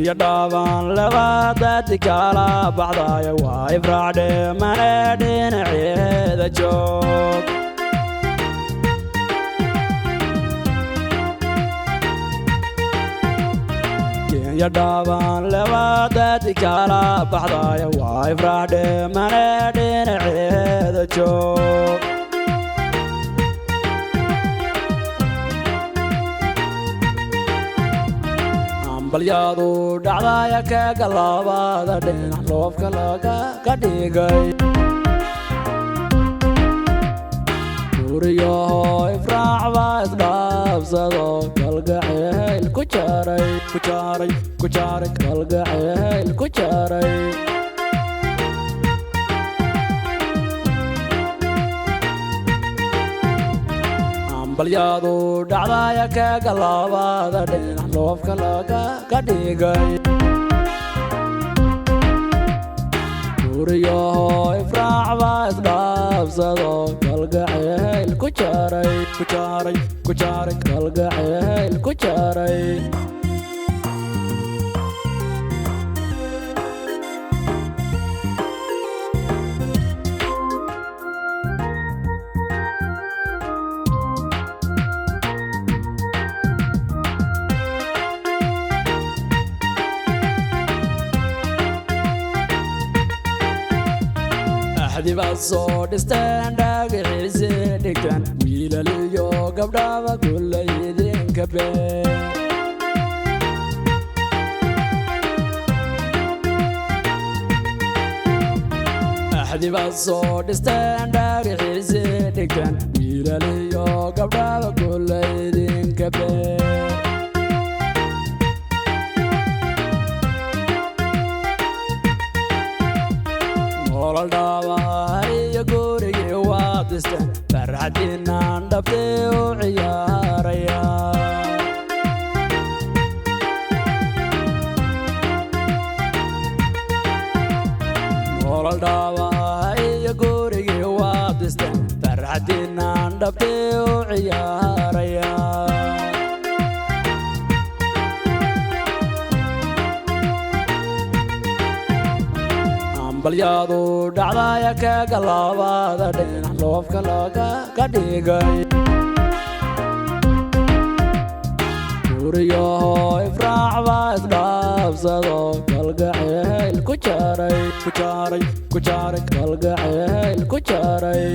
يدابان لبادتي كالا بعضايا وايفرعد منادين عيد جوك يدابان لبادتي كالا بعضايا وايفرعد منادين عيد جوك balyadu dhacdaya ka galabada dhinac loofka laga dhigay guriyo ifraacba isdhaafsado kalgacayl ku jaray kalgacayl ku jaray balyadu dhacdaya ka galabada dhinac loofka laga dhigay guriyo ifraacba isdhaafsado kalgacayl ku jaray kalgacayl ku jaray حديبا صوت ستانداق عزي دكان ويلا ليو قبضا كل يدين كبير حديبا صوت ستانداق عزي دكان ويلا ليو قبضا كل يدين كبير فرحتنا ندبتي وعياريا نور الدواء يقوري وابدستن فرحتنا ندبتي وعياريا balyadu dhacdaya ka galabada dhinac loofka laga dhigay guriyo ifraacba isdhaafsado kalgacayl ku jaray kalgacayl ku jaray